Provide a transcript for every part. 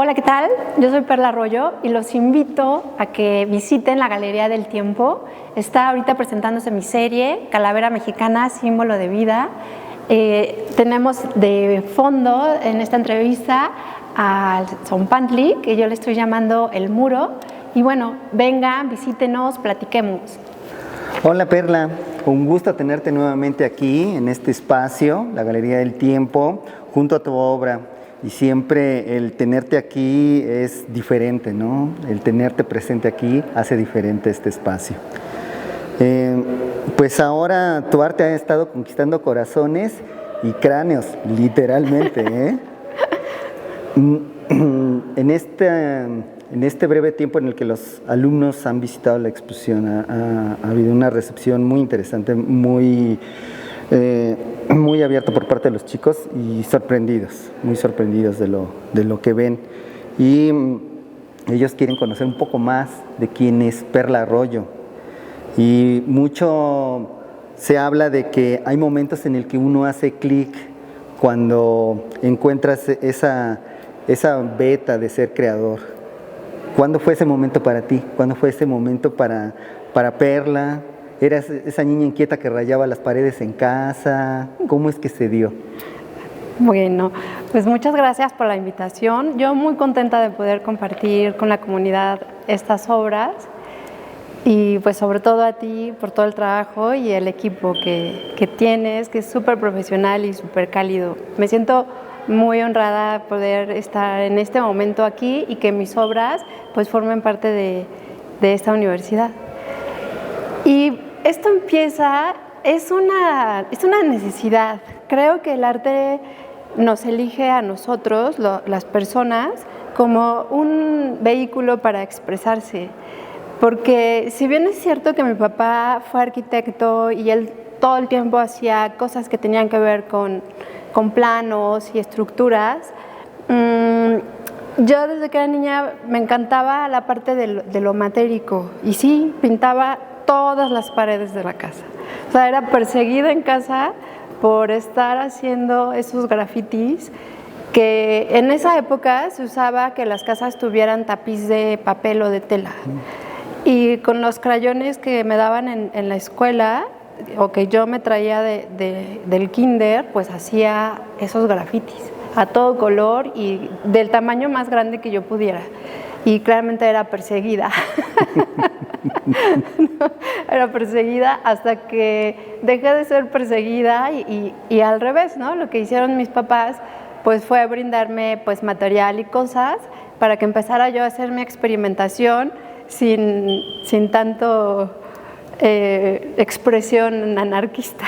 Hola, ¿qué tal? Yo soy Perla Arroyo y los invito a que visiten la Galería del Tiempo. Está ahorita presentándose mi serie, Calavera Mexicana, Símbolo de Vida. Tenemos de fondo en esta entrevista al Zompantli, que yo le estoy llamando El Muro. Y bueno, vengan, visítenos, platiquemos. Hola Perla, un gusto tenerte nuevamente aquí en este espacio, la Galería del Tiempo, junto a tu obra. Y siempre el tenerte aquí es diferente, ¿no? El tenerte presente aquí hace diferente este espacio. Pues ahora tu arte ha estado conquistando corazones y cráneos, literalmente, ¿eh? En este breve tiempo en el que los alumnos han visitado la exposición, ha habido una recepción muy interesante, muy abierta por parte de los chicos y muy sorprendidos de lo que ven. Y ellos quieren conocer un poco más de quién es Perla Arroyo. Y mucho se habla de que hay momentos en el que uno hace clic cuando encuentras esa beta de ser creador. ¿Cuándo fue ese momento para ti? ¿Cuándo fue ese momento para Perla? ¿Eras esa niña inquieta que rayaba las paredes en casa? ¿Cómo es que se dio? Bueno, pues muchas gracias por la invitación. Yo muy contenta de poder compartir con la comunidad estas obras y pues sobre todo a ti por todo el trabajo y el equipo que tienes, que es súper profesional y súper cálido. Me siento muy honrada de poder estar en este momento aquí y que mis obras pues formen parte de esta universidad. Y esto es una necesidad. Creo que el arte nos elige a nosotros, las personas, como un vehículo para expresarse. Porque si bien es cierto que mi papá fue arquitecto y él todo el tiempo hacía cosas que tenían que ver con planos y estructuras, yo desde que era niña me encantaba la parte de lo matérico y sí, pintaba todas las paredes de la casa. O sea, era perseguida en casa por estar haciendo esos grafitis que en esa época se usaba que las casas tuvieran tapiz de papel o de tela. Y con los crayones que me daban en la escuela o que yo me traía del kinder, pues hacía esos grafitis a todo color y del tamaño más grande que yo pudiera. Y claramente era perseguida. Era perseguida hasta que dejé de ser perseguida y al revés, ¿no? Lo que hicieron mis papás pues fue brindarme pues material y cosas para que empezara yo a hacer mi experimentación sin tanto expresión anarquista.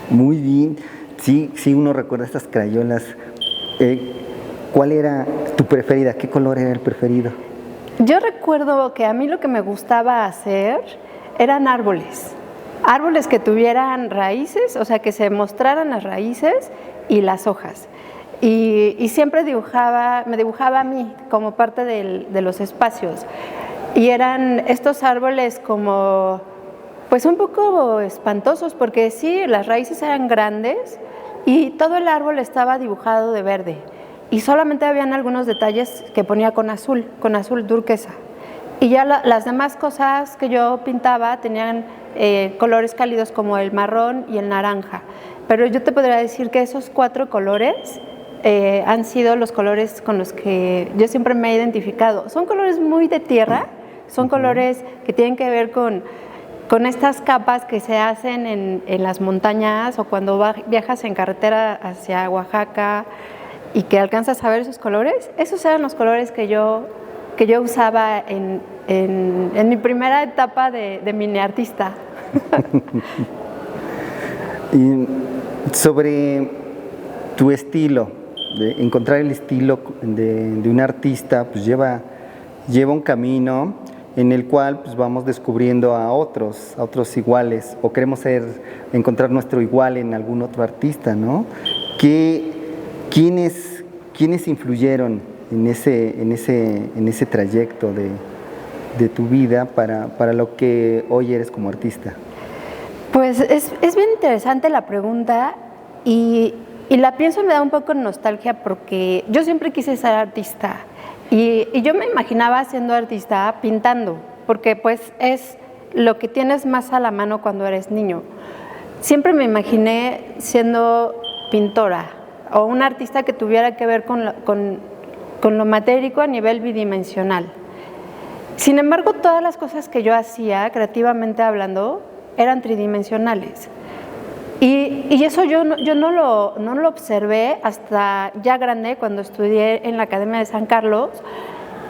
Muy bien, sí uno recuerda estas crayolas. ¿Cuál era tu preferida? ¿Qué color era el preferido? Yo recuerdo que a mí lo que me gustaba hacer eran árboles que tuvieran raíces, o sea, que se mostraran las raíces y las hojas. Y siempre me dibujaba a mí como parte de los espacios. Y eran estos árboles como, pues un poco espantosos, porque sí, las raíces eran grandes y todo el árbol estaba dibujado de verde. Y solamente habían algunos detalles que ponía con azul turquesa. Y ya las demás cosas que yo pintaba tenían colores cálidos como el marrón y el naranja. Pero yo te podría decir que esos 4 colores han sido los colores con los que yo siempre me he identificado. Son colores muy de tierra, son colores que tienen que ver con estas capas que se hacen en las montañas o cuando viajas en carretera hacia Oaxaca y que alcanzas a ver esos colores. Esos eran los colores que yo usaba en mi primera etapa de mini artista. Y sobre tu estilo, de encontrar el estilo de un artista, pues lleva un camino en el cual pues vamos descubriendo a otros iguales, o queremos encontrar nuestro igual en algún otro artista, ¿no? ¿Quiénes influyeron en ese trayecto de tu vida para lo que hoy eres como artista? Pues es bien interesante la pregunta y y la pienso y me da un poco de nostalgia porque yo siempre quise ser artista y yo me imaginaba siendo artista pintando, porque pues es lo que tienes más a la mano cuando eres niño. Siempre me imaginé siendo pintora o un artista que tuviera que ver con lo matérico a nivel bidimensional. Sin embargo, todas las cosas que yo hacía, creativamente hablando, eran tridimensionales. Y eso yo no lo observé hasta ya grande, cuando estudié en la Academia de San Carlos.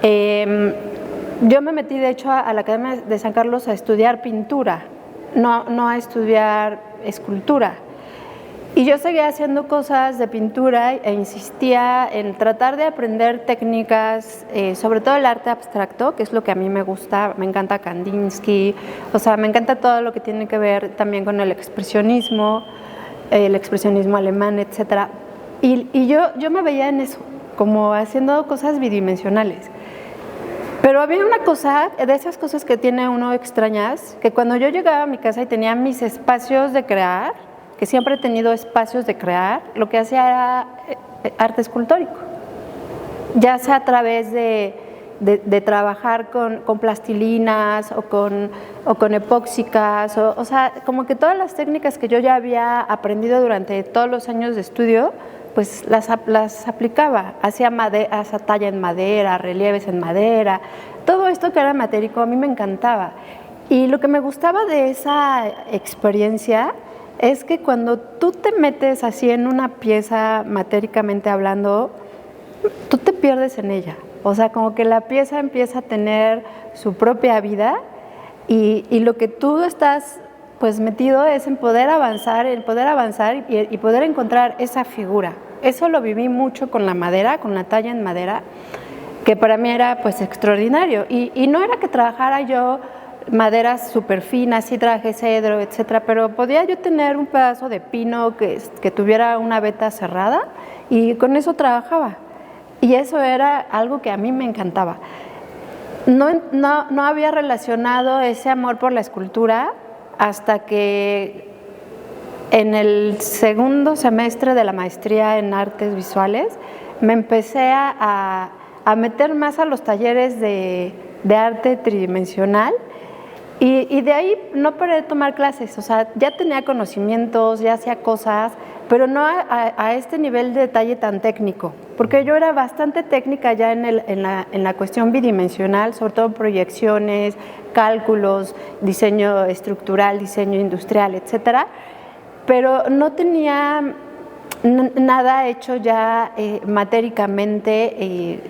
Yo me metí, de hecho, a la Academia de San Carlos a estudiar pintura, no a estudiar escultura. Y yo seguía haciendo cosas de pintura e insistía en tratar de aprender técnicas, sobre todo el arte abstracto, que es lo que a mí me gusta. Me encanta Kandinsky, o sea, me encanta todo lo que tiene que ver también con el expresionismo alemán, etc. Y yo me veía en eso, como haciendo cosas bidimensionales. Pero había una cosa, de esas cosas que tiene uno extrañas, que cuando yo llegaba a mi casa y tenía mis espacios de crear, que siempre he tenido espacios de crear, lo que hacía era arte escultórico, ya sea a través de trabajar con plastilinas o con epóxicas, o sea, como que todas las técnicas que yo ya había aprendido durante todos los años de estudio, pues las aplicaba, hacía talla en madera, relieves en madera, todo esto que era matérico a mí me encantaba. Y lo que me gustaba de esa experiencia es que cuando tú te metes así en una pieza matéricamente hablando, tú te pierdes en ella. O sea, como que la pieza empieza a tener su propia vida y lo que tú estás pues metido es en poder avanzar y poder encontrar esa figura. Eso lo viví mucho con la madera, con la talla en madera, que para mí era pues extraordinario. Y no era que trabajara yo maderas súper finas, sí traje cedro, etcétera, pero podía yo tener un pedazo de pino que tuviera una veta cerrada y con eso trabajaba. Y eso era algo que a mí me encantaba. No había relacionado ese amor por la escultura hasta que en el segundo semestre de la maestría en artes visuales me empecé a meter más a los talleres de arte tridimensional. Y de ahí no paré de tomar clases, o sea, ya tenía conocimientos, ya hacía cosas, pero no a este nivel de detalle tan técnico, porque yo era bastante técnica ya en la cuestión bidimensional, sobre todo proyecciones, cálculos, diseño estructural, diseño industrial, etcétera, pero no tenía nada hecho ya matéricamente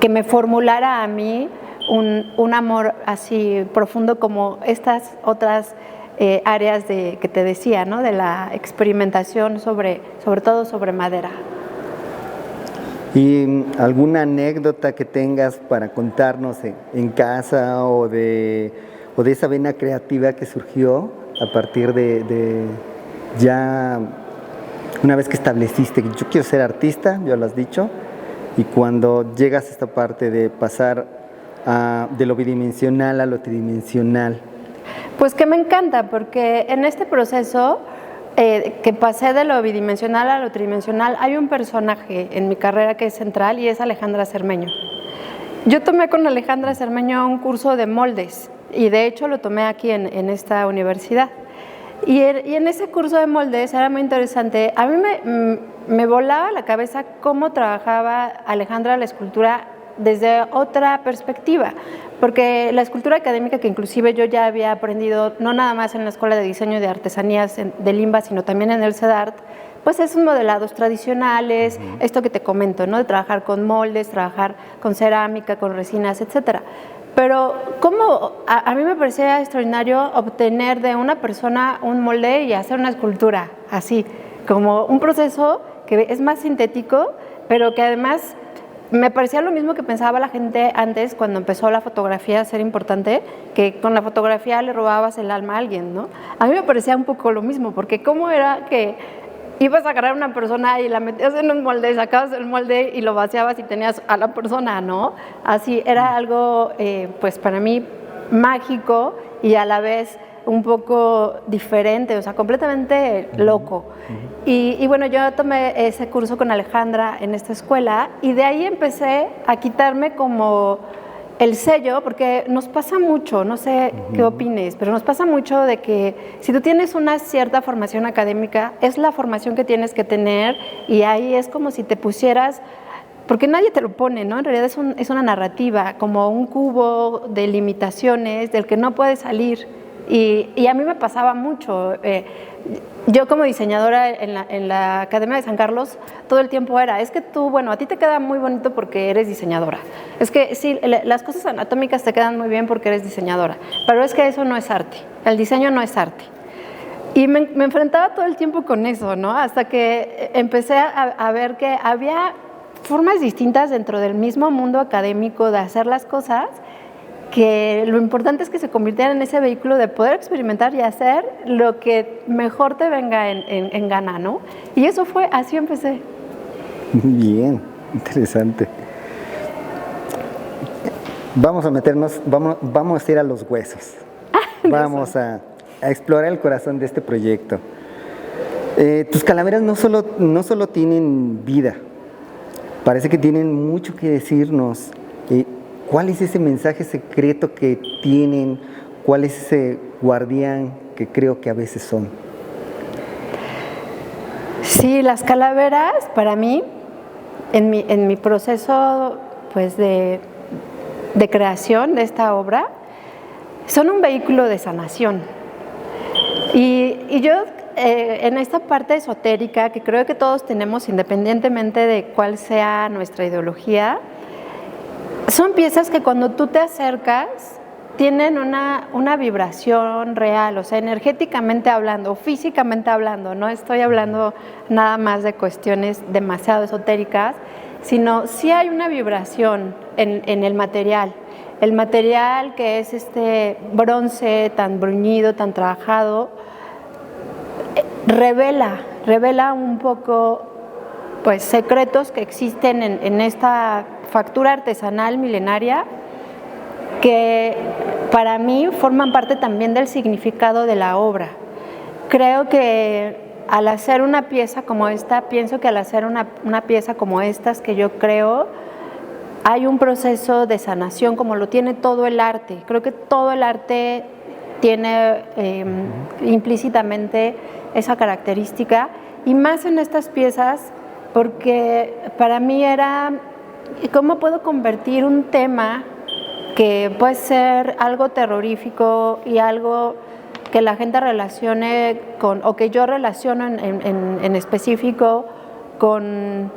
que me formulara a mí un amor así profundo como estas otras áreas que te decía, ¿no? De la experimentación sobre todo sobre madera. ¿Y alguna anécdota que tengas para contarnos en casa o de esa vena creativa que surgió a partir de ya una vez que estableciste que yo quiero ser artista, ya lo has dicho, y cuando llegas a esta parte de pasar de lo bidimensional a lo tridimensional? Pues que me encanta, porque en este proceso que pasé de lo bidimensional a lo tridimensional, hay un personaje en mi carrera que es central y es Alejandra Cermeño. Yo tomé con Alejandra Cermeño un curso de moldes y de hecho lo tomé aquí en esta universidad. Y en ese curso de moldes era muy interesante. A mí me volaba la cabeza cómo trabajaba Alejandra la escultura desde otra perspectiva, porque la escultura académica, que inclusive yo ya había aprendido no nada más en la Escuela de Diseño de Artesanías de Limba, sino también en el CEDART, pues es modelados tradicionales, esto que te comento, ¿no? De trabajar con moldes, trabajar con cerámica, con resinas, etcétera. Pero cómo a mí me parecía extraordinario obtener de una persona un molde y hacer una escultura así, como un proceso que es más sintético, pero que además me parecía lo mismo que pensaba la gente antes cuando empezó la fotografía a ser importante, que con la fotografía le robabas el alma a alguien, ¿no? A mí me parecía un poco lo mismo, porque cómo era que ibas a agarrar a una persona y la metías en un molde, sacabas el molde y lo vaciabas y tenías a la persona, ¿no? Así era algo, pues para mí, mágico y a la vez un poco diferente, o sea, completamente loco. Y bueno, yo tomé ese curso con Alejandra en esta escuela y de ahí empecé a quitarme como el sello, porque nos pasa mucho, no sé qué opines, pero nos pasa mucho de que si tú tienes una cierta formación académica, es la formación que tienes que tener y ahí es como si te pusieras, porque nadie te lo pone, ¿no? En realidad es una narrativa, como un cubo de limitaciones del que no puedes salir. Y a mí me pasaba mucho. Yo como diseñadora en la Academia de San Carlos, todo el tiempo es que tú, bueno, a ti te queda muy bonito porque eres diseñadora. Es que sí, las cosas anatómicas te quedan muy bien porque eres diseñadora, pero es que eso no es arte, el diseño no es arte. Y me enfrentaba todo el tiempo con eso, ¿no? Hasta que empecé a ver que había formas distintas dentro del mismo mundo académico de hacer las cosas, que lo importante es que se convirtieran en ese vehículo de poder experimentar y hacer lo que mejor te venga en gana, ¿no? Y eso fue, así empecé. Bien, interesante. Vamos a meternos, vamos a ir a los huesos. Vamos a explorar el corazón de este proyecto. Tus calaveras no solo tienen vida, parece que tienen mucho que decirnos. ¿Cuál es ese mensaje secreto que tienen? ¿Cuál es ese guardián que creo que a veces son? Sí, las calaveras para mí, en mi proceso pues de creación de esta obra, son un vehículo de sanación. Y yo en esta parte esotérica que creo que todos tenemos independientemente de cuál sea nuestra ideología, son piezas que cuando tú te acercas tienen una vibración real, o sea, energéticamente hablando, físicamente hablando, no estoy hablando nada más de cuestiones demasiado esotéricas, sino sí hay una vibración en el material. El material que es este bronce tan bruñido, tan trabajado, revela un poco pues secretos que existen en esta factura artesanal milenaria que para mí forman parte también del significado de la obra. Creo que al hacer una pieza como esta, pienso que al hacer una pieza como estas que yo creo, hay un proceso de sanación como lo tiene todo el arte. Creo que todo el arte tiene implícitamente esa característica y más en estas piezas porque para mí era cómo puedo convertir un tema que puede ser algo terrorífico y algo que la gente relacione con, o que yo relaciono en específico con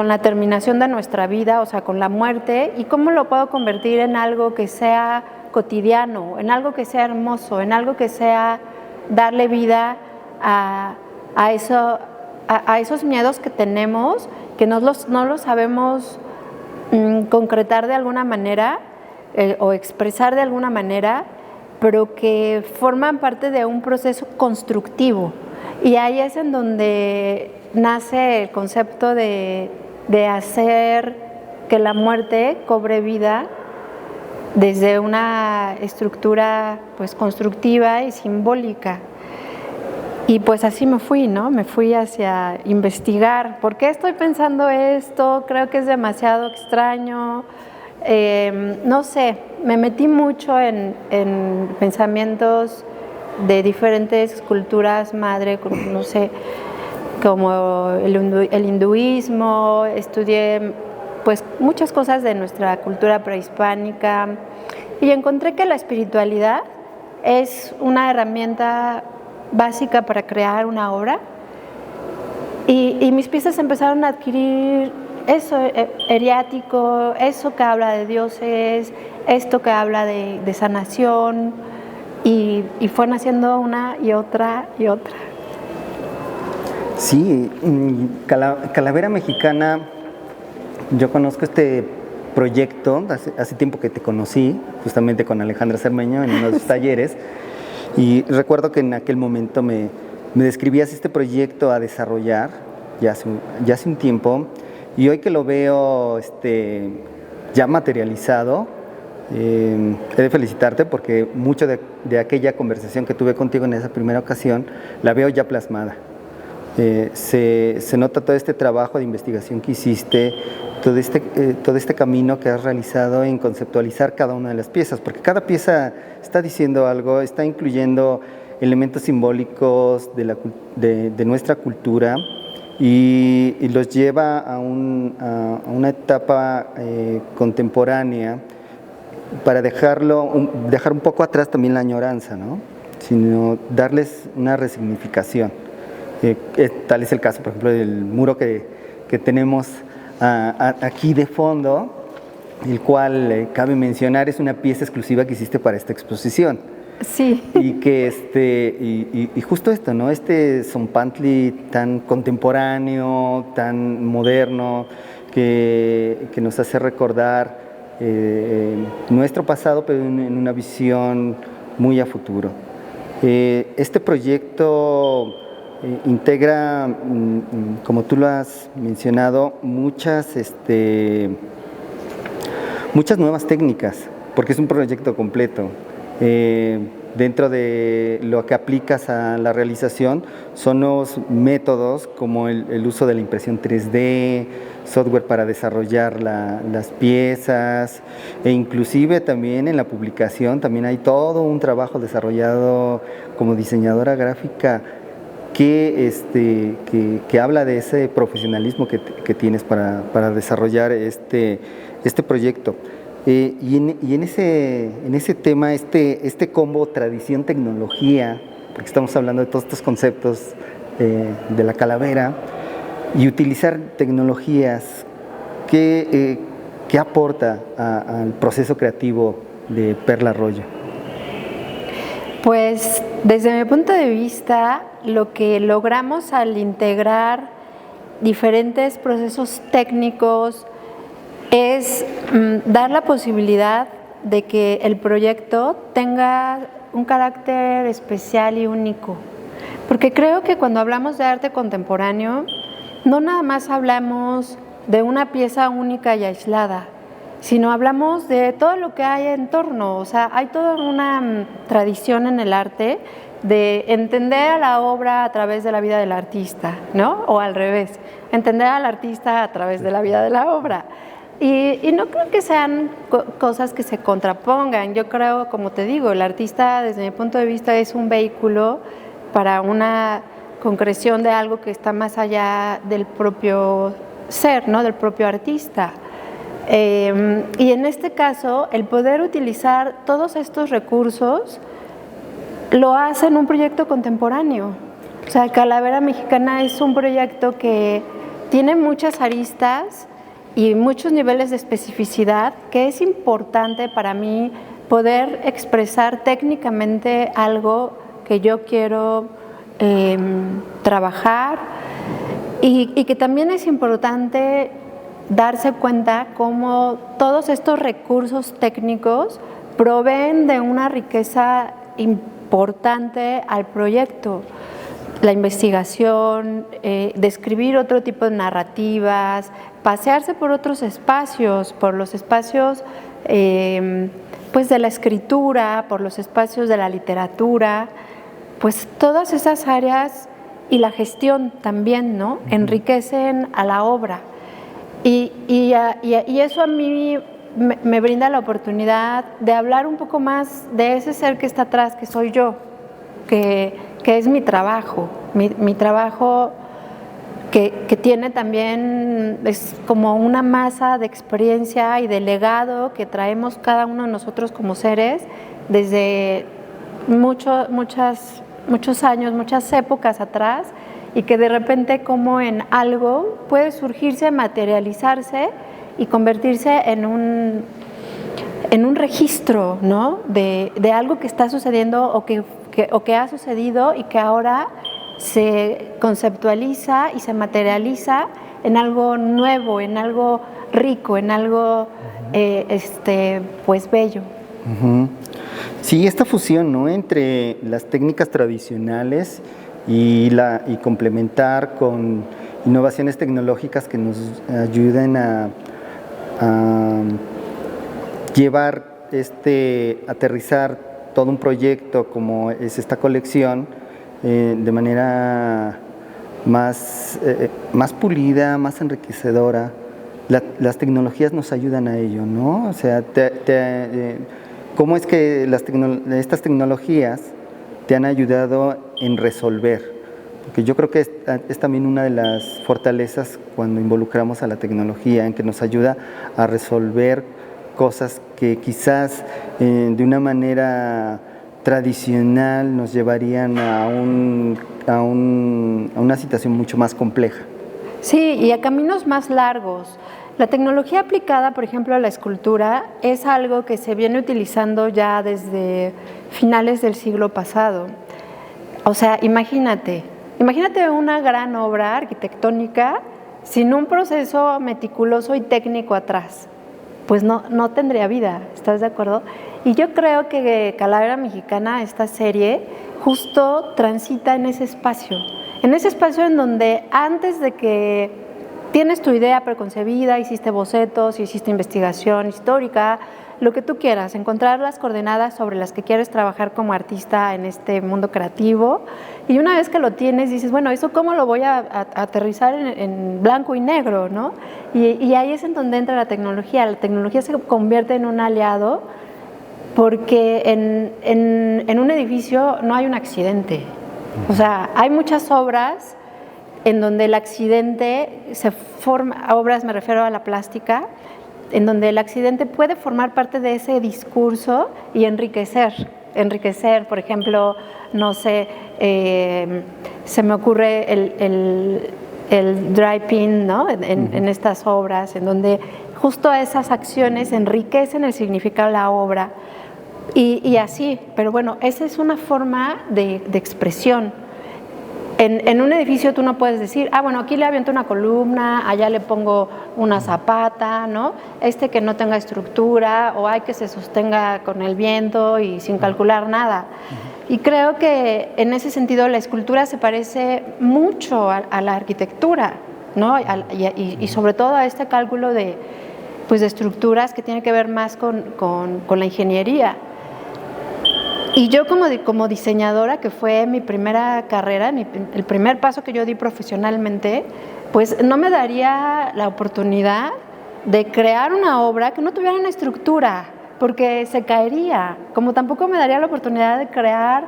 la terminación de nuestra vida, o sea, con la muerte, y cómo lo puedo convertir en algo que sea cotidiano, en algo que sea hermoso, en algo que sea darle vida a esos miedos que tenemos, que no los sabemos concretar de alguna manera o expresar de alguna manera, pero que forman parte de un proceso constructivo. Y ahí es en donde nace el concepto de hacer que la muerte cobre vida desde una estructura pues constructiva y simbólica. Y pues así me fui, ¿no? Me fui hacia investigar. ¿Por qué estoy pensando esto? Creo que es demasiado extraño. No sé, me metí mucho en pensamientos de diferentes culturas madre, no sé, como el hinduismo, estudié pues muchas cosas de nuestra cultura prehispánica y encontré que la espiritualidad es una herramienta básica para crear una obra y mis piezas empezaron a adquirir eso eriático, eso que habla de dioses, esto que habla de sanación y fue naciendo una y otra y otra. Sí, Calavera Mexicana, yo conozco este proyecto, hace tiempo que te conocí, justamente con Alejandra Cermeño en uno de sus talleres. Y recuerdo que en aquel momento me describías este proyecto a desarrollar ya hace un tiempo y hoy que lo veo ya materializado, He de felicitarte porque mucho de aquella conversación que tuve contigo en esa primera ocasión la veo ya plasmada. Se nota todo este trabajo de investigación que hiciste, todo este camino que has realizado en conceptualizar cada una de las piezas, porque cada pieza está diciendo algo, está incluyendo elementos simbólicos de nuestra cultura y los lleva a una etapa contemporánea para dejar un poco atrás también la añoranza, ¿no? Sino darles una resignificación. Tal es el caso, por ejemplo, del muro que tenemos aquí de fondo, el cual cabe mencionar es una pieza exclusiva que hiciste para esta exposición. Sí. Y que y justo esto, ¿no? Este Zompantli tan contemporáneo, tan moderno, que nos hace recordar nuestro pasado, pero en una visión muy a futuro. Este proyecto integra, como tú lo has mencionado, muchas nuevas técnicas, porque es un proyecto completo. Dentro de lo que aplicas a la realización son nuevos métodos como el uso de la impresión 3D, software para desarrollar las piezas, e inclusive también en la publicación también hay todo un trabajo desarrollado como diseñadora gráfica que habla de ese profesionalismo que tienes para desarrollar este proyecto. Y en ese tema, este combo tradición-tecnología, porque estamos hablando de todos estos conceptos de la calavera, y utilizar tecnologías, ¿qué aporta al proceso creativo de Perla Arroyo? Pues desde mi punto de vista, lo que logramos al integrar diferentes procesos técnicos es dar la posibilidad de que el proyecto tenga un carácter especial y único. Porque creo que cuando hablamos de arte contemporáneo, no nada más hablamos de una pieza única y aislada, sino hablamos de todo lo que hay en torno. O sea, hay toda una tradición en el arte de entender a la obra a través de la vida del artista, ¿no? O al revés, entender al artista a través de la vida de la obra. Y no creo que sean cosas que se contrapongan. Yo creo, como te digo, el artista, desde mi punto de vista, es un vehículo para una concreción de algo que está más allá del propio ser, ¿no? Del propio artista. Y en este caso, el poder utilizar todos estos recursos lo hace en un proyecto contemporáneo. O sea, Calavera Mexicana es un proyecto que tiene muchas aristas y muchos niveles de especificidad, que es importante para mí poder expresar técnicamente algo que yo quiero trabajar y que también es importante darse cuenta cómo todos estos recursos técnicos proveen de una riqueza importante al proyecto. La investigación, describir otro tipo de narrativas, pasearse por otros espacios, por los espacios pues de la escritura, por los espacios de la literatura, pues todas esas áreas y la gestión también, ¿no? Enriquecen a la obra. Y eso a mí me brinda la oportunidad de hablar un poco más de ese ser que está atrás, que soy yo, que es mi trabajo, mi trabajo que tiene también, es como una masa de experiencia y de legado que traemos cada uno de nosotros como seres desde muchos años, muchas épocas atrás, y que de repente como en algo puede surgirse, materializarse y convertirse en un registro, ¿no? de algo que está sucediendo o que ha sucedido y que ahora se conceptualiza y se materializa en algo nuevo, en algo rico, en algo pues bello. Sí, esta fusión, ¿no? Entre las técnicas tradicionales y complementar con innovaciones tecnológicas que nos ayuden a llevar aterrizar todo un proyecto como es esta colección de manera más pulida, más enriquecedora. Las tecnologías nos ayudan a ello, ¿no? O sea, ¿cómo es que estas tecnologías te han ayudado en resolver? Porque yo creo que es también una de las fortalezas cuando involucramos a la tecnología, en que nos ayuda a resolver cosas que quizás de una manera tradicional nos llevarían a una situación mucho más compleja. Sí, y a caminos más largos. La tecnología aplicada, por ejemplo, a la escultura, es algo que se viene utilizando ya desde finales del siglo pasado. O sea, imagínate una gran obra arquitectónica sin un proceso meticuloso y técnico atrás. Pues no tendría vida, ¿estás de acuerdo? Y yo creo que Calavera Mexicana, esta serie, justo transita en ese espacio en donde antes de que tienes tu idea preconcebida, hiciste bocetos, hiciste investigación histórica, lo que tú quieras, encontrar las coordenadas sobre las que quieres trabajar como artista en este mundo creativo, y una vez que lo tienes dices, bueno, ¿eso cómo lo voy a aterrizar en blanco y negro, ¿no? Y ahí es en donde entra la tecnología se convierte en un aliado, porque en un edificio no hay un accidente, o sea, hay muchas obras en donde el accidente se forma, obras me refiero a la plástica, en donde el accidente puede formar parte de ese discurso y enriquecer, por ejemplo, no sé, se me ocurre el dry pin, ¿no? En estas obras, en donde justo esas acciones enriquecen el significado de la obra y así, pero bueno, esa es una forma de expresión. En un edificio tú no puedes decir, bueno, aquí le aviento una columna, allá le pongo una zapata, ¿no? Que no tenga estructura, o hay que se sostenga con el viento y sin calcular nada. Y creo que en ese sentido la escultura se parece mucho a la arquitectura, ¿no? Y sobre todo a este cálculo de estructuras que tiene que ver más con la ingeniería. Y yo como diseñadora, que fue mi primera carrera, el primer paso que yo di profesionalmente, pues no me daría la oportunidad de crear una obra que no tuviera una estructura, porque se caería, como tampoco me daría la oportunidad de crear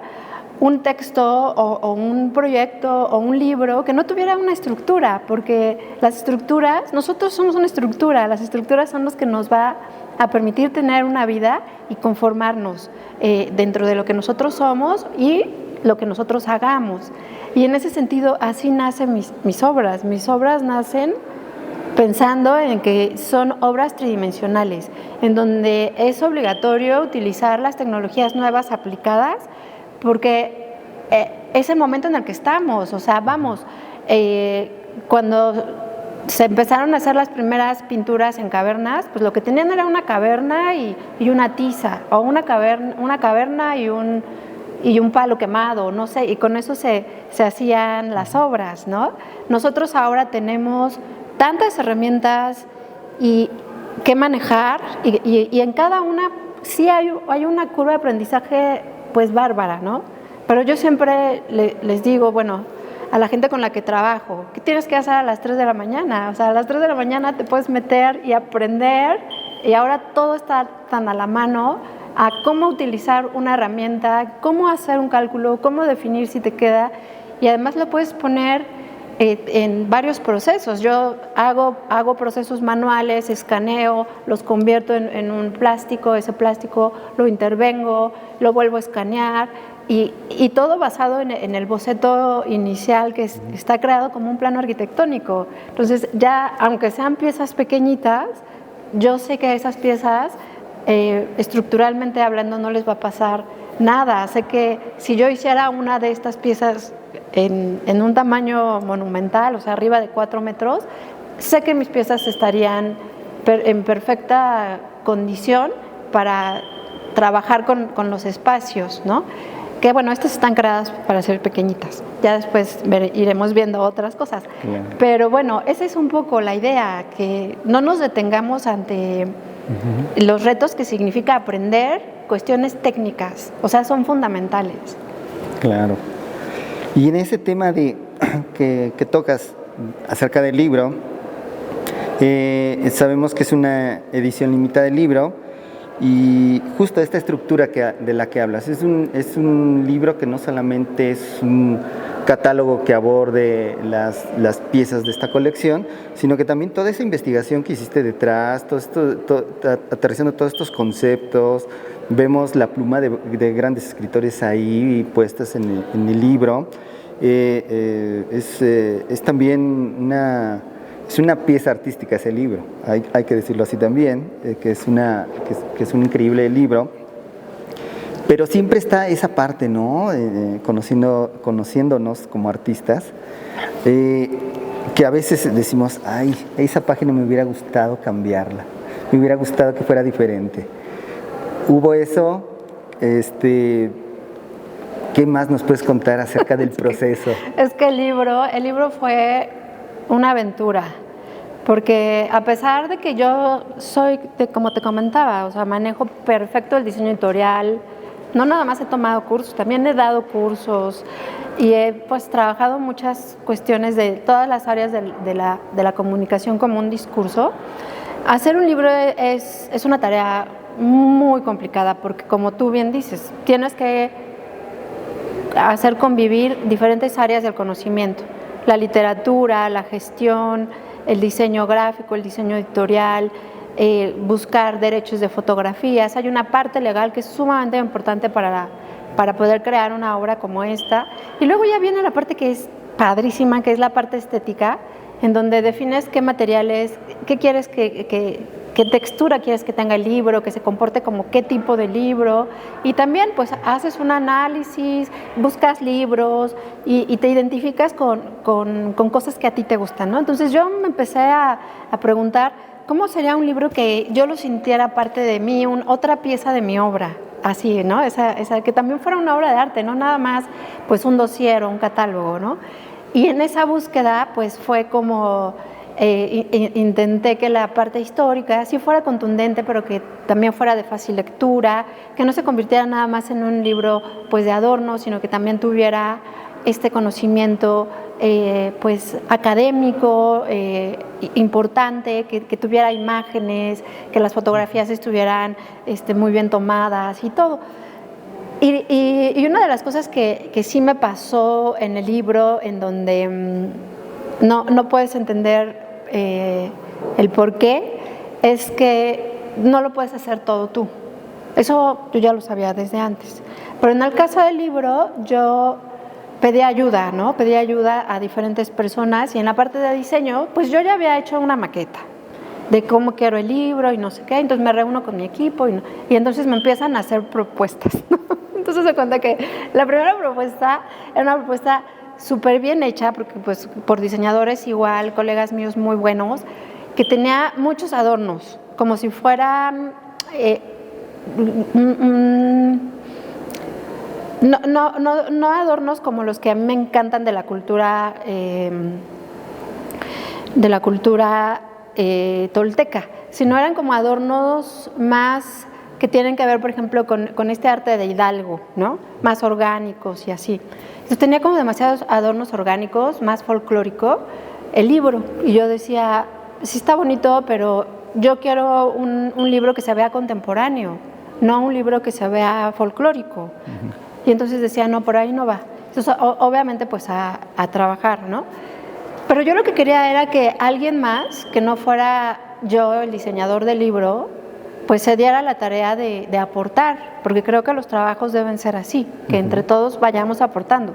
un texto o un proyecto o un libro que no tuviera una estructura, porque las estructuras, nosotros somos una estructura, las estructuras son los que nos va a permitir tener una vida y conformarnos dentro de lo que nosotros somos y lo que nosotros hagamos. Y en ese sentido, así nacen mis obras. Mis obras nacen pensando en que son obras tridimensionales, en donde es obligatorio utilizar las tecnologías nuevas aplicadas, porque es el momento en el que estamos. O sea, vamos, cuando se empezaron a hacer las primeras pinturas en cavernas, pues lo que tenían era una caverna y una tiza, o una caverna y un palo quemado, no sé, y con eso se hacían las obras, ¿no? Nosotros ahora tenemos tantas herramientas que manejar, y en cada una sí hay una curva de aprendizaje pues bárbara, ¿no? Pero yo siempre les digo, bueno, a la gente con la que trabajo, ¿qué tienes que hacer a las 3 de la mañana? O sea, a las 3 de la mañana te puedes meter y aprender, y ahora todo está tan a la mano, a cómo utilizar una herramienta, cómo hacer un cálculo, cómo definir si te queda, y además lo puedes poner en varios procesos. Yo hago procesos manuales, escaneo, los convierto en un plástico, ese plástico lo intervengo, lo vuelvo a escanear, y todo basado en el boceto inicial que está creado como un plano arquitectónico. Entonces ya, aunque sean piezas pequeñitas, yo sé que esas piezas estructuralmente hablando no les va a pasar nada. Sé que si yo hiciera una de estas piezas en un tamaño monumental, o sea, arriba de 4 metros, sé que mis piezas estarían en perfecta condición para trabajar con los espacios, ¿no? Que bueno, estas están creadas para ser pequeñitas. Ya después iremos viendo otras cosas. Bien. Pero bueno, esa es un poco la idea, que no nos detengamos ante Los retos que significa aprender cuestiones técnicas, o sea, son fundamentales. Claro. Y en ese tema de que tocas acerca del libro, sabemos que es una edición limitada del libro y justo esta estructura de la que hablas es un libro que no solamente es un catálogo que aborde las piezas de esta colección, sino que también toda esa investigación que hiciste detrás, todo esto, aterrizando todos estos conceptos, vemos la pluma de grandes escritores ahí puestas en el libro. Es también una pieza artística ese libro, hay que decirlo así también, que es un increíble libro. Pero siempre está esa parte, ¿no? Conociéndonos como artistas, que a veces decimos, ay, esa página me hubiera gustado cambiarla, me hubiera gustado que fuera diferente. ¿Hubo eso? ¿Qué más nos puedes contar acerca del proceso? Es que el libro fue una aventura, porque a pesar de que yo soy, como te comentaba, o sea, manejo perfecto el diseño editorial, no nada más he tomado cursos, también he dado cursos y he pues trabajado muchas cuestiones de todas las áreas de la comunicación como un discurso. Hacer un libro es una tarea muy complicada porque, como tú bien dices, tienes que hacer convivir diferentes áreas del conocimiento: la literatura, la gestión, el diseño gráfico, el diseño editorial, buscar derechos de fotografías. Hay una parte legal que es sumamente importante para poder crear una obra como esta, y luego ya viene la parte que es padrísima, que es la parte estética, en donde defines qué materiales, qué quieres qué textura quieres que tenga el libro, que se comporte como qué tipo de libro, y también pues haces un análisis, buscas libros y te identificas con cosas que a ti te gustan, ¿no? Entonces yo me empecé a preguntar cómo sería un libro que yo lo sintiera parte de mí, otra pieza de mi obra, así, ¿no? Esa que también fuera una obra de arte, no nada más pues un dossier o un catálogo, ¿no? Y en esa búsqueda pues fue como intenté que la parte histórica sí fuera contundente, pero que también fuera de fácil lectura, que no se convirtiera nada más en un libro pues de adorno, sino que también tuviera este conocimiento pues académico importante, que tuviera imágenes, que las fotografías estuvieran muy bien tomadas y todo. Y una de las cosas que sí me pasó en el libro, en donde no puedes entender el por qué, es que no lo puedes hacer todo tú. Eso yo ya lo sabía desde antes. Pero en el caso del libro, yo pedí ayuda, ¿no? Pedí ayuda a diferentes personas, y en la parte de diseño, pues yo ya había hecho una maqueta de cómo quiero el libro y no sé qué. Entonces me reúno con mi equipo y entonces me empiezan a hacer propuestas, ¿no? Entonces se cuenta que la primera propuesta era una propuesta súper bien hecha, porque pues por diseñadores igual, colegas míos muy buenos, que tenía muchos adornos, como si fuera no adornos como los que a mí me encantan de la cultura tolteca, sino eran como adornos más que tienen que ver, por ejemplo, con este arte de Hidalgo, ¿no? Más orgánicos y así. Entonces tenía como demasiados adornos orgánicos, más folclórico, el libro. Y yo decía, sí está bonito, pero yo quiero un libro que se vea contemporáneo, no un libro que se vea folclórico. Uh-huh. Y entonces decía, no, por ahí no va. Entonces, obviamente, pues a trabajar, ¿no? Pero yo lo que quería era que alguien más, que no fuera yo el diseñador del libro, pues se diera la tarea de aportar, porque creo que los trabajos deben ser así, que entre todos vayamos aportando.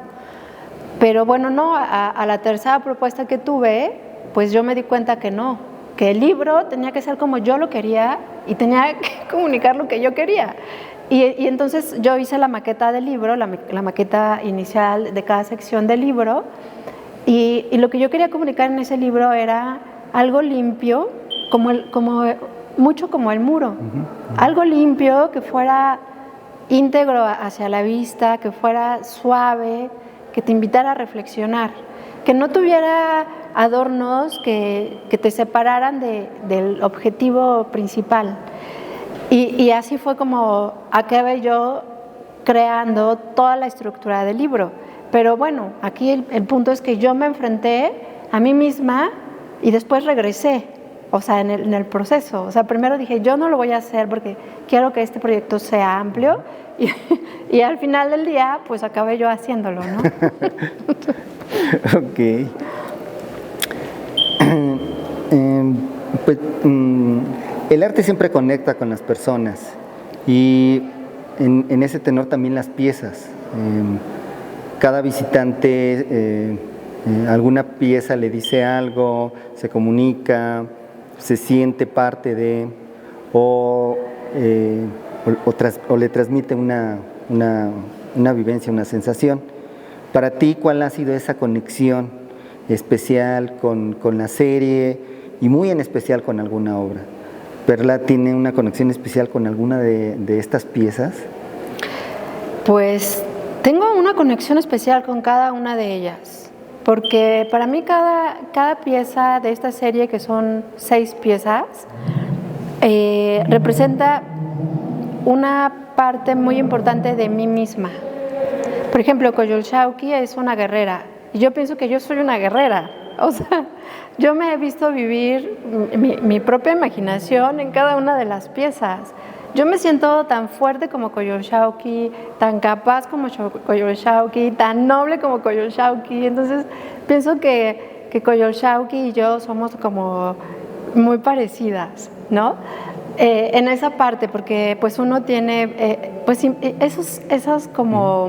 Pero bueno, no, a la tercera propuesta que tuve, pues yo me di cuenta que no, que el libro tenía que ser como yo lo quería y tenía que comunicar lo que yo quería. Y entonces yo hice la maqueta del libro, la maqueta inicial de cada sección del libro, y lo que yo quería comunicar en ese libro era algo limpio, mucho como el muro, algo limpio, que fuera íntegro hacia la vista, que fuera suave, que te invitara a reflexionar, que no tuviera adornos que te separaran del objetivo principal. Y así fue como acabé yo creando toda la estructura del libro. Pero bueno, aquí el punto es que yo me enfrenté a mí misma y después regresé, o sea, en el proceso. O sea, primero dije, yo no lo voy a hacer porque quiero que este proyecto sea amplio y al final del día, pues acabé yo haciéndolo, ¿no? Ok. Pues, el arte siempre conecta con las personas y en ese tenor también las piezas. Cada visitante, alguna pieza le dice algo, se comunica, se siente parte de, o le transmite una vivencia, una sensación. Para ti, ¿cuál ha sido esa conexión especial con la serie y muy en especial con alguna obra? ¿Perla tiene una conexión especial con alguna de estas piezas? Pues tengo una conexión especial con cada una de ellas, porque para mí cada pieza de esta serie, que son 6 piezas, representa una parte muy importante de mí misma. Por ejemplo, Coyolxauhqui es una guerrera, y yo pienso que yo soy una guerrera. O sea, yo me he visto vivir mi propia imaginación en cada una de las piezas. Yo me siento tan fuerte como Coyolxauhqui, tan capaz como Coyolxauhqui, tan noble como Coyolxauhqui. Entonces, pienso que Coyolxauhqui y yo somos como muy parecidas, ¿no? En esa parte, porque pues uno tiene pues esos como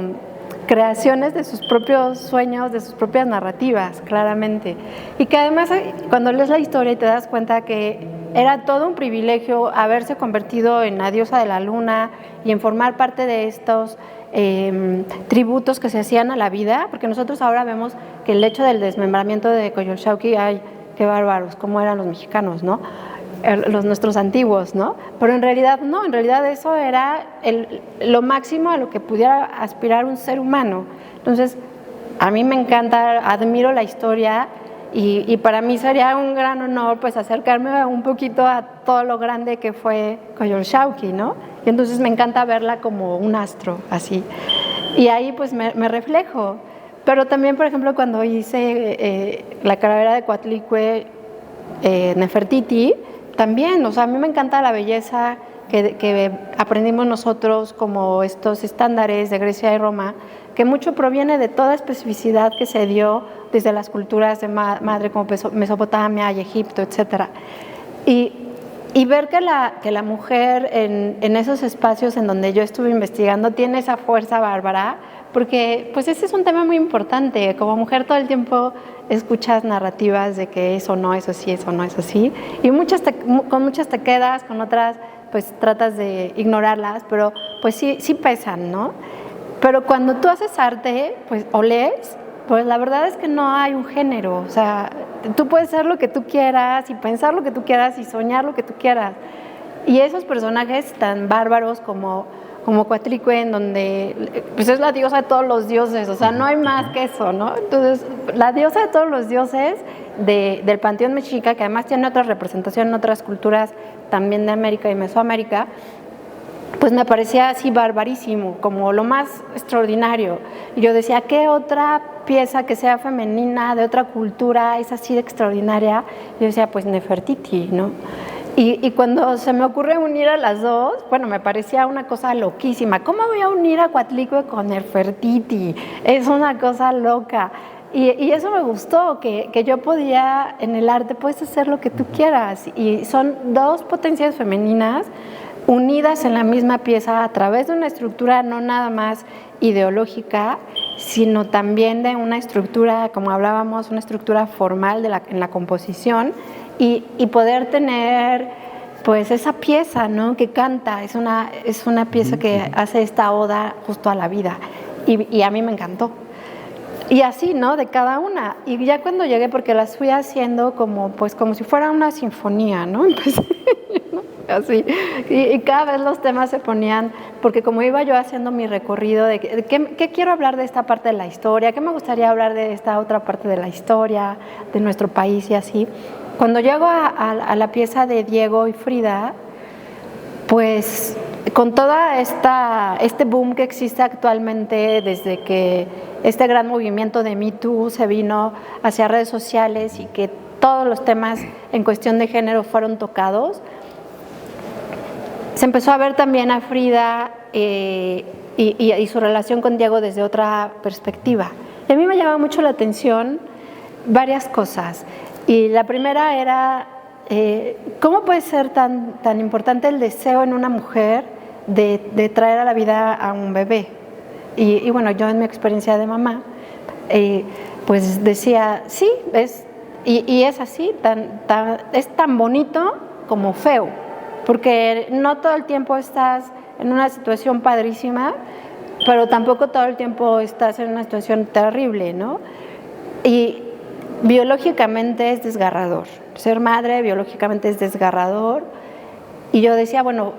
creaciones de sus propios sueños, de sus propias narrativas, claramente. Y que además cuando lees la historia y te das cuenta que era todo un privilegio haberse convertido en la diosa de la luna y en formar parte de estos tributos que se hacían a la vida, porque nosotros ahora vemos que el hecho del desmembramiento de Coyolxauhqui, ay, qué bárbaros, cómo eran los mexicanos, ¿no? Nuestros antiguos, ¿no? Pero en realidad no, en realidad eso era lo máximo a lo que pudiera aspirar un ser humano. Entonces, a mí me encanta, admiro la historia y para mí sería un gran honor pues acercarme un poquito a todo lo grande que fue Coyolxauhqui, ¿no? Y entonces me encanta verla como un astro, así. Y ahí pues me reflejo. Pero también, por ejemplo, cuando hice la calavera de Coatlicue, Nefertiti, también, o sea, a mí me encanta la belleza que aprendimos nosotros como estos estándares de Grecia y Roma, que mucho proviene de toda especificidad que se dio desde las culturas de madre como Mesopotamia y Egipto, etc. Y ver que la mujer en esos espacios en donde yo estuve investigando tiene esa fuerza bárbara, porque pues ese es un tema muy importante. Como mujer todo el tiempo escuchas narrativas de que eso no es así, eso no es así, y con muchas te quedas, con otras pues tratas de ignorarlas, pero pues sí pesan, ¿no? Pero cuando tú haces arte, pues o lees, pues la verdad es que no hay un género. O sea, tú puedes ser lo que tú quieras y pensar lo que tú quieras y soñar lo que tú quieras. Y esos personajes tan bárbaros como Coatlicue, en donde pues es la diosa de todos los dioses, o sea, no hay más que eso, ¿no? Entonces, la diosa de todos los dioses del panteón mexica, que además tiene otra representación en otras culturas también de América y Mesoamérica, pues me parecía así barbarísimo, como lo más extraordinario. Y yo decía, ¿qué otra pieza que sea femenina, de otra cultura, es así de extraordinaria? Yo decía, pues Nefertiti, ¿no? Y cuando se me ocurre unir a las dos, bueno, me parecía una cosa loquísima. ¿Cómo voy a unir a Coatlicue con Nefertiti? Es una cosa loca. Y eso me gustó, que yo podía, en el arte puedes hacer lo que tú quieras. Y son dos potencias femeninas unidas en la misma pieza a través de una estructura no nada más ideológica, sino también de una estructura, como hablábamos, una estructura formal en la composición y poder tener pues esa pieza, ¿no?, que canta, es una pieza que hace esta oda justo a la vida y a mí me encantó. Y así, ¿no?, de cada una. Y ya cuando llegué, porque las fui haciendo como si fuera una sinfonía, ¿no? Empecé, ¿no?, así. Y cada vez los temas se ponían porque como iba yo haciendo mi recorrido de qué quiero hablar de esta parte de la historia, qué me gustaría hablar de esta otra parte de la historia, de nuestro país y así, cuando llego a la pieza de Diego y Frida, pues con toda este boom que existe actualmente desde que este gran movimiento de Me Too se vino hacia redes sociales y que todos los temas en cuestión de género fueron tocados, se empezó a ver también a Frida y su relación con Diego desde otra perspectiva. Y a mí me llama mucho la atención varias cosas. Y la primera era, ¿cómo puede ser tan importante el deseo en una mujer de traer a la vida a un bebé? Y bueno, yo en mi experiencia de mamá, pues decía, sí, y es así, es tan bonito como feo, porque no todo el tiempo estás en una situación padrísima, pero tampoco todo el tiempo estás en una situación terrible, ¿no? Y biológicamente es desgarrador, ser madre biológicamente es desgarrador, y yo decía, bueno,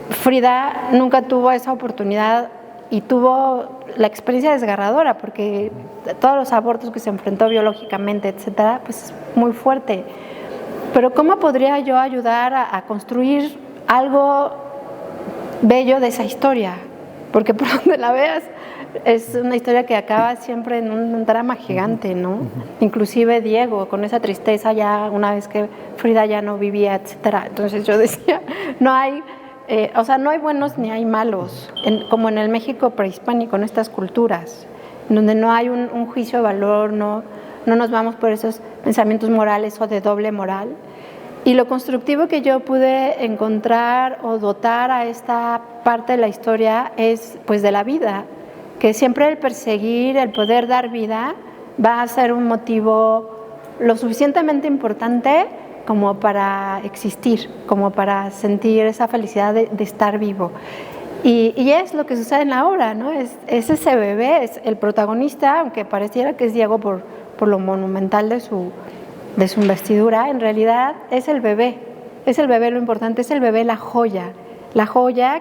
Frida nunca tuvo esa oportunidad y tuvo la experiencia desgarradora, porque todos los abortos que se enfrentó biológicamente, etcétera, pues es muy fuerte. Pero ¿cómo podría yo ayudar a construir algo bello de esa historia? Porque por donde la veas, es una historia que acaba siempre en un drama gigante, ¿no? Inclusive Diego, con esa tristeza ya una vez que Frida ya no vivía, etcétera. Entonces yo decía, no hay buenos ni hay malos, como en el México prehispánico, en estas culturas, donde no hay un juicio de valor, no nos vamos por esos pensamientos morales o de doble moral. Y lo constructivo que yo pude encontrar o dotar a esta parte de la historia es pues de la vida, que siempre el perseguir, el poder dar vida va a ser un motivo lo suficientemente importante como para existir, como para sentir esa felicidad de estar vivo. Y es lo que sucede en la obra, ¿no? Es ese bebé, es el protagonista, aunque pareciera que es Diego por lo monumental de su investidura, en realidad es el bebé lo importante, es el bebé la joya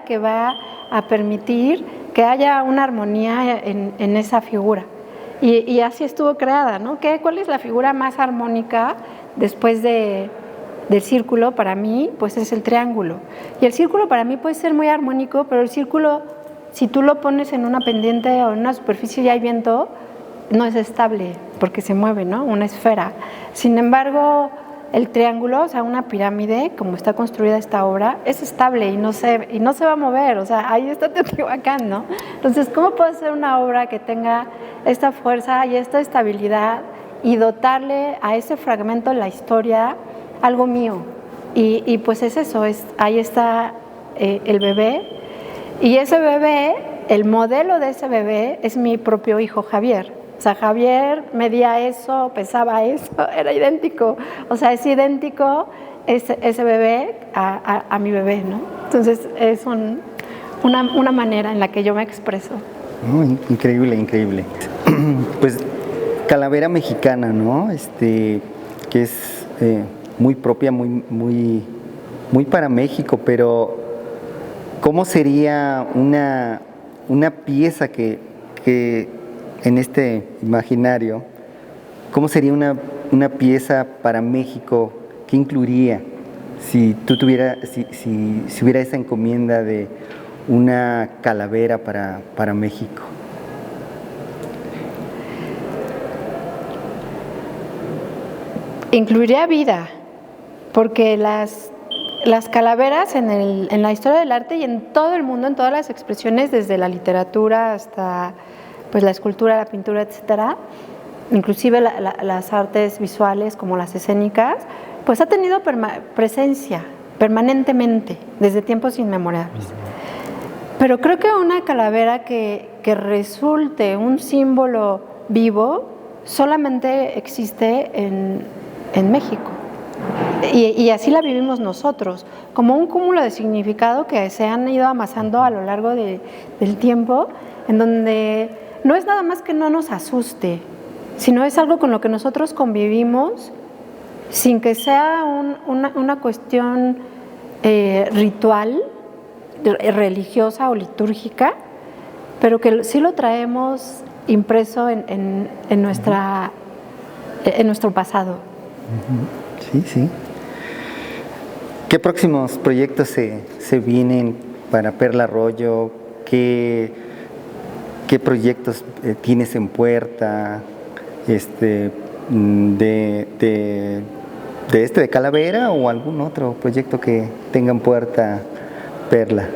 que va a permitir que haya una armonía en esa figura. Y así estuvo creada, ¿no? ¿Cuál es la figura más armónica después del círculo? Para mí, pues es el triángulo. Y el círculo para mí puede ser muy armónico, pero el círculo, si tú lo pones en una pendiente o en una superficie y hay viento, no es estable, porque se mueve, ¿no? Una esfera. Sin embargo, el triángulo, o sea, una pirámide, como está construida esta obra, es estable y no se va a mover. O sea, ahí está Teotihuacán, ¿no? Entonces, ¿cómo puede ser una obra que tenga esta fuerza y esta estabilidad y dotarle a ese fragmento de la historia algo mío? Y pues es eso, ahí está el bebé. Y ese bebé, el modelo de ese bebé es mi propio hijo Javier. O sea, Javier medía eso, pesaba eso, era idéntico. O sea, es idéntico ese bebé a mi bebé, ¿no? Entonces, es una manera en la que yo me expreso. Increíble, increíble. Pues, calavera mexicana, ¿no? Que es muy propia, muy para México, pero ¿cómo sería una pieza que en este imaginario, cómo sería una pieza para México? ¿Qué incluiría si hubiera esa encomienda de una calavera para México? Incluiría vida, porque las calaveras en la historia del arte y en todo el mundo, en todas las expresiones, desde la literatura hasta pues la escultura, la pintura, etcétera, inclusive las artes visuales como las escénicas, pues ha tenido presencia permanentemente desde tiempos inmemorables. Pero creo que una calavera que resulte un símbolo vivo solamente existe en México. Y así la vivimos nosotros, como un cúmulo de significado que se han ido amasando a lo largo del tiempo, en donde no es nada más que no nos asuste, sino es algo con lo que nosotros convivimos sin que sea una cuestión ritual, religiosa o litúrgica, pero que sí lo traemos impreso en nuestro pasado. Sí, sí. ¿Qué próximos proyectos se vienen para Perla Arroyo? ¿Qué proyectos tienes en puerta? ¿De Calavera o algún otro proyecto que tenga en puerta Perla?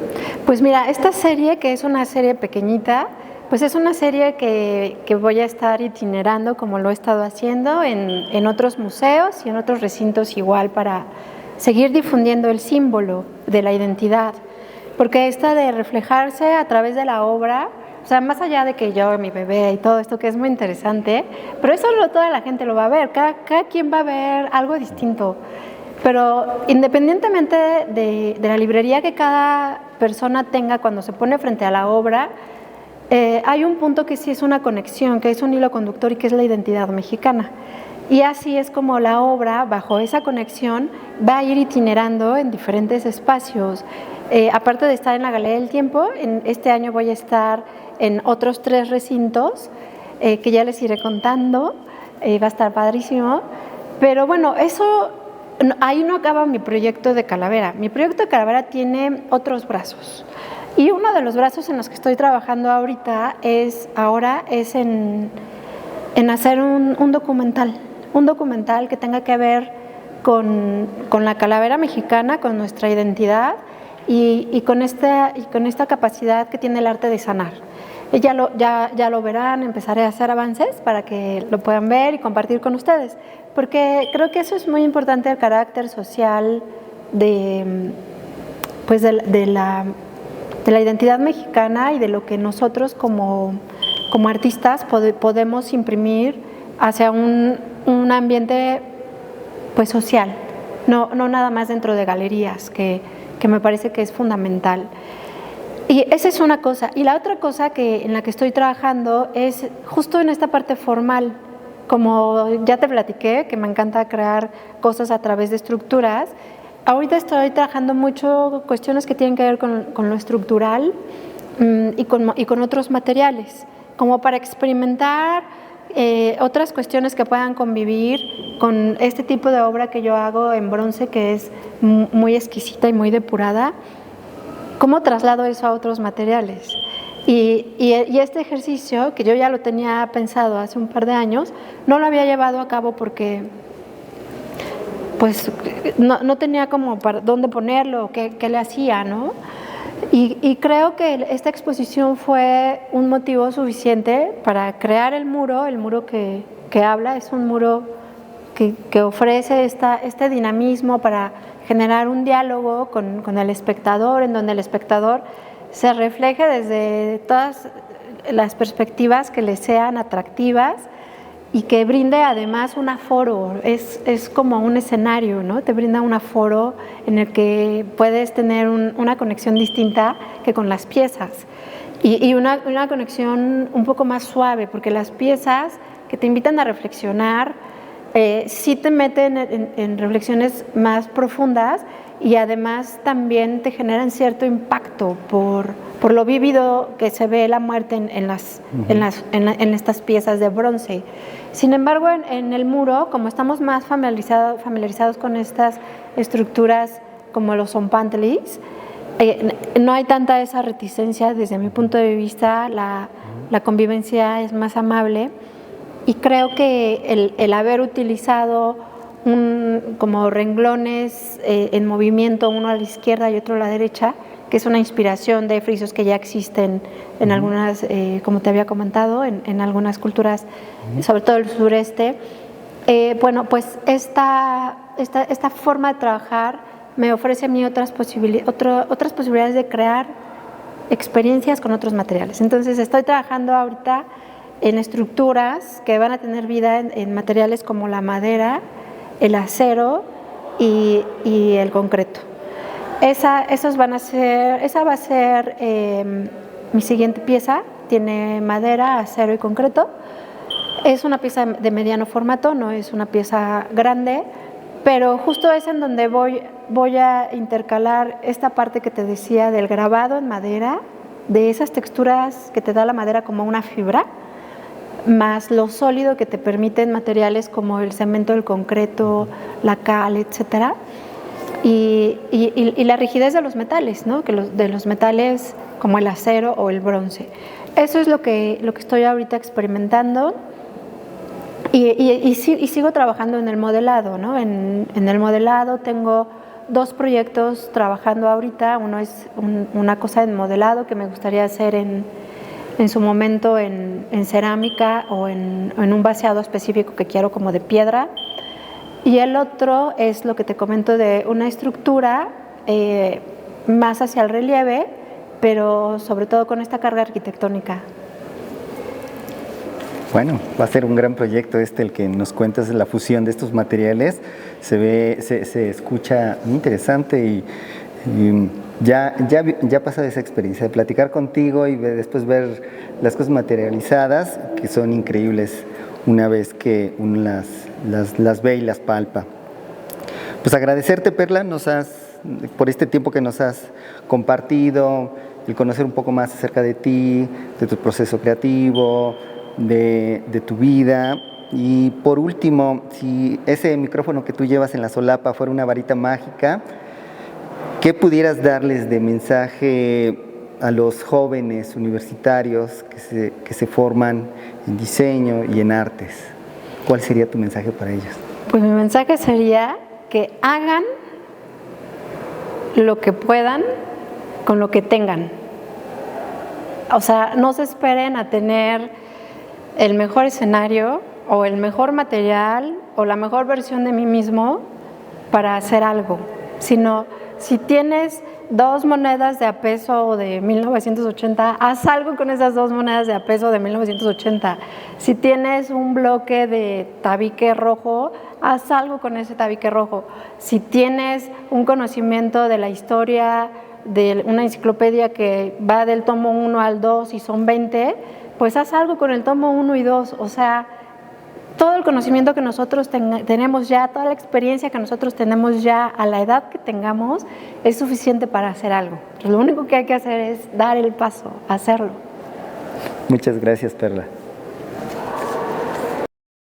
Pues mira, esta serie, que es una serie pequeñita, pues es una serie que voy a estar itinerando como lo he estado haciendo en otros museos y en otros recintos igual, para seguir difundiendo el símbolo de la identidad, porque esta de reflejarse a través de la obra, o sea, más allá de que yo, mi bebé y todo esto, que es muy interesante, pero eso no toda la gente lo va a ver, cada quien va a ver algo distinto. Pero independientemente de la librería que cada persona tenga cuando se pone frente a la obra, hay un punto que sí es una conexión, que es un hilo conductor y que es la identidad mexicana. Y así es como la obra, bajo esa conexión, va a ir itinerando en diferentes espacios. Aparte de estar en la Galería del Tiempo, este año voy a estar en otros 3 recintos que ya les iré contando, va a estar padrísimo. Pero bueno, ahí no acaba mi proyecto de Calavera. Mi proyecto de Calavera tiene otros brazos. Y uno de los brazos en los que estoy trabajando ahorita es en hacer un documental que tenga que ver con la calavera mexicana, con nuestra identidad y con esta capacidad que tiene el arte de sanar. Ya lo verán, empezaré a hacer avances para que lo puedan ver y compartir con ustedes, porque creo que eso es muy importante, el carácter social de la identidad mexicana y de lo que nosotros como artistas podemos imprimir hacia un ambiente pues social, no nada más dentro de galerías, que me parece que es fundamental. Y esa es una cosa. Y la otra cosa en la que estoy trabajando es justo en esta parte formal. Como ya te platiqué, que me encanta crear cosas a través de estructuras, ahorita estoy trabajando mucho cuestiones que tienen que ver con lo estructural y con otros materiales, como para experimentar otras cuestiones que puedan convivir con este tipo de obra que yo hago en bronce, que es muy exquisita y muy depurada. ¿Cómo traslado eso a otros materiales? Y este ejercicio, que yo ya lo tenía pensado hace un par de años, no lo había llevado a cabo porque pues no tenía como para dónde ponerlo, qué le hacía, ¿no? Y creo que esta exposición fue un motivo suficiente para crear el muro que habla. Es un muro que ofrece este dinamismo para generar un diálogo con el espectador, en donde el espectador se refleje desde todas las perspectivas que le sean atractivas y que brinde además un aforo. Es como un escenario, ¿no? Te brinda un aforo en el que puedes tener una conexión distinta que con las piezas y una conexión un poco más suave, porque las piezas que te invitan a reflexionar sí te meten en reflexiones más profundas y además también te generan cierto impacto por lo vívido que se ve la muerte en estas piezas de bronce. Sin embargo, en el muro, como estamos más familiarizados con estas estructuras como los zompantlis, no hay tanta esa reticencia. Desde mi punto de vista, la convivencia es más amable. Y creo que el haber utilizado como renglones en movimiento, uno a la izquierda y otro a la derecha, que es una inspiración de frisos que ya existen en algunas, como te había comentado, en algunas culturas, sobre todo el sureste. Bueno, pues esta forma de trabajar me ofrece a mí otras posibilidades de crear experiencias con otros materiales. Entonces estoy trabajando ahorita en estructuras que van a tener vida en materiales como la madera, el acero y el concreto. Esa va a ser mi siguiente pieza. Tiene madera, acero y concreto. Es una pieza de mediano formato, no es una pieza grande, pero justo es en donde voy a intercalar esta parte que te decía del grabado en madera, de esas texturas que te da la madera como una fibra, más lo sólido que te permiten materiales como el cemento, el concreto, la cal, etcétera, y la rigidez de los metales, ¿no? De los metales como el acero o el bronce. Eso es lo que estoy ahorita experimentando. Y sigo trabajando en el modelado, ¿no? En el modelado tengo 2 proyectos trabajando ahorita. Uno es una cosa en modelado que me gustaría hacer en su momento en cerámica o en un vaciado específico que quiero como de piedra. Y el otro es lo que te comento de una estructura más hacia el relieve, pero sobre todo con esta carga arquitectónica. Bueno, va a ser un gran proyecto el que nos cuentas de la fusión de estos materiales. Se escucha muy interesante y ya pasado esa experiencia de platicar contigo y después ver las cosas materializadas, que son increíbles una vez que uno las ve y las palpa. Pues agradecerte, Perla, por este tiempo que nos has compartido, el conocer un poco más acerca de ti, de tu proceso creativo, de tu vida. Y por último, si ese micrófono que tú llevas en la solapa fuera una varita mágica, ¿qué pudieras darles de mensaje a los jóvenes universitarios que se forman en diseño y en artes? ¿Cuál sería tu mensaje para ellos? Pues mi mensaje sería que hagan lo que puedan con lo que tengan. O sea, no se esperen a tener el mejor escenario o el mejor material o la mejor versión de mí mismo para hacer algo, sino si tienes 2 monedas de a peso de 1980, haz algo con esas 2 monedas de a peso de 1980. Si tienes un bloque de tabique rojo, haz algo con ese tabique rojo. Si tienes un conocimiento de la historia de una enciclopedia que va del tomo 1 al 2 y son 20, pues haz algo con el tomo 1 y 2, o sea, todo el conocimiento que nosotros tenemos ya, toda la experiencia que nosotros tenemos ya a la edad que tengamos, es suficiente para hacer algo. Lo único que hay que hacer es dar el paso, hacerlo. Muchas gracias, Perla.